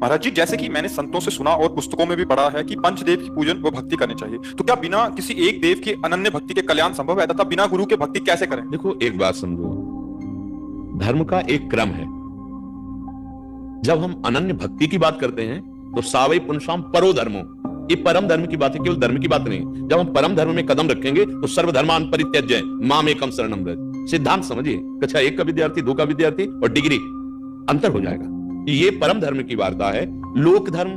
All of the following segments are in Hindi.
महाराज जी, जैसे कि मैंने संतों से सुना और पुस्तकों में भी पढ़ा है कि पंचदेव की पूजन व भक्ति करनी चाहिए, तो क्या बिना किसी एक देव के अनन्य भक्ति के कल्याण संभव है, तथा बिना गुरु के भक्ति कैसे करें? देखो, एक बात समझो, धर्म का एक क्रम है। जब हम अनन्य भक्ति की बात करते हैं तो सावई पुनसाम परो धर्मो, ये परम धर्म की बात है, केवल धर्म की बात नहीं। जब हम परम धर्म में कदम रखेंगे तो सर्वधर्मान परित्यज्य माम एकम शरणम व्रज। सिद्धांत समझिए, कक्षा 1 का विद्यार्थी, 2 का विद्यार्थी और डिग्री, अंतर हो जाएगा। ये परम धर्म की वार्ता है। लोक धर्म,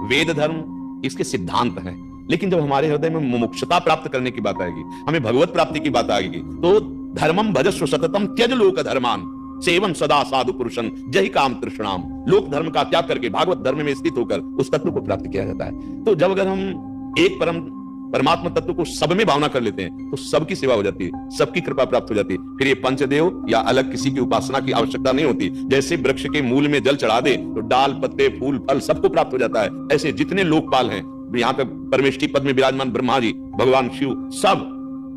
वेद धर्म इसके सिद्धांत हैं, लेकिन जब हमारे हृदय में मुमुक्षुता प्राप्त करने की बात आएगी, हमें भगवत प्राप्ति की बात आएगी, तो धर्मम भजस्व सततम त्यज लोक धर्मान सेवन सदा साधु पुरुषन जय काम तृष्णाम। लोक धर्म का त्याग करके भागवत धर्म में स्थित होकर उस तत्व को प्राप्त किया जाता है। तो जब अगर हम एक परमात्मा तत्व को सब में भावना कर लेते हैं तो सबकी सेवा हो जाती है, सबकी कृपा प्राप्त हो जाती है। फिर ये पंचदेव या अलग किसी की उपासना की आवश्यकता नहीं होती। जैसे वृक्ष के मूल में जल चढ़ा दे तो डाल, पत्ते, फूल, फल सबको प्राप्त हो जाता है। ऐसे जितने लोकपाल हैं, यहाँ पे परमेष्ठी पद में विराजमान ब्रह्मा जी, भगवान शिव, सब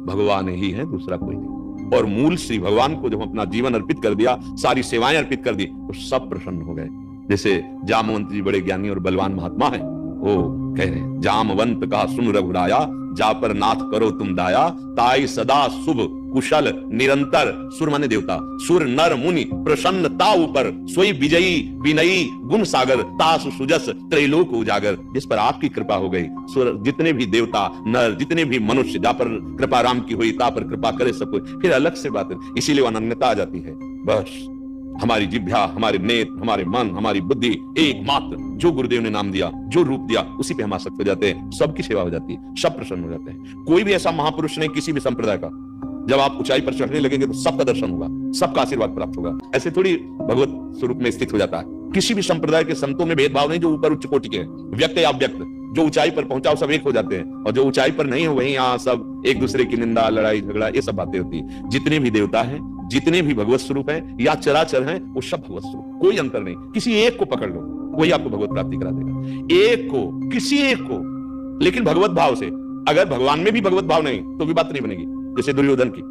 भगवान ही है, दूसरा कोई नहीं। और मूल श्री भगवान को जब अपना जीवन अर्पित कर दिया, सारी सेवाएं अर्पित कर दी, तो सब प्रसन्न हो गए। जैसे जामवंत जी बड़े ज्ञानी और बलवान महात्मा हैं, वो कह रहे हैं, जामवंत का सुन रघुराया, जा पर नाथ करो तुम दाया, ताई सदा शुभ कुशल निरंतर। सुर माने देवता, सुर नर मुनि प्रसन्नता ऊपर, सोई विजयी विनयी गुण सागर, तासु सुजस त्रैलोक उजागर। जिस पर आपकी कृपा हो गई, सुर जितने भी देवता नर, जितने भी मनुष्य, जा पर कृपा राम की हुई, ता पर कृपा करे सब कोई। फिर अलग से बात है, इसीलिए वो अनन्यता आ जाती है। बस हमारी जिह्वा, हमारे नेत्र, हमारे मन, हमारी बुद्धि एकमात्र जो गुरुदेव ने नाम दिया, जो रूप दिया, उसी पे हम आसक्त हो जाते हैं। सबकी सेवा हो जाती है, सब प्रसन्न हो जाते हैं। कोई भी ऐसा महापुरुष नहीं किसी भी संप्रदाय का, जब आप ऊंचाई पर चढ़ने लगेंगे तो सबका दर्शन होगा, सबका आशीर्वाद प्राप्त होगा। ऐसे थोड़ी भगवत स्वरूप में स्थित हो जाता है। किसी भी संप्रदाय के संतों में भेदभाव नहीं, जो ऊपर उच्च कोटि के हैं, व्यक्त या अव्यक्त, जो ऊंचाई पर पहुंचा सब एक हो जाते हैं, और जो ऊंचाई पर नहीं हो वही यहाँ सब एक दूसरे की निंदा, लड़ाई झगड़ा, ये सब बातें होती है। जितने भी देवता हैं, जितने भी भगवत स्वरूप हैं या चराचर हैं, वो सब भगवत स्वरूप, कोई अंतर नहीं। किसी एक को पकड़ लो, वही आपको भगवत प्राप्ति करा देगा। एक को, किसी एक को, लेकिन भगवत भाव से। अगर भगवान में भी भगवत भाव नहीं तो भी बात नहीं बनेगी। जैसे दुर्योधन की,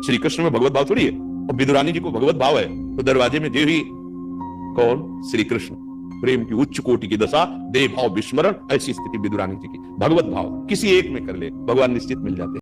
श्री कृष्ण में भगवत भाव थोड़ी है, और विदुरानी जी को भगवत भाव है, तो दरवाजे में देवी कौन? श्री कृष्ण। प्रेम की उच्च कोटि की दशा, देव भाव विस्मरण, ऐसी स्थिति विदुरानी जी की। भगवत भाव किसी एक में कर ले, भगवान निश्चित मिल जाते हैं।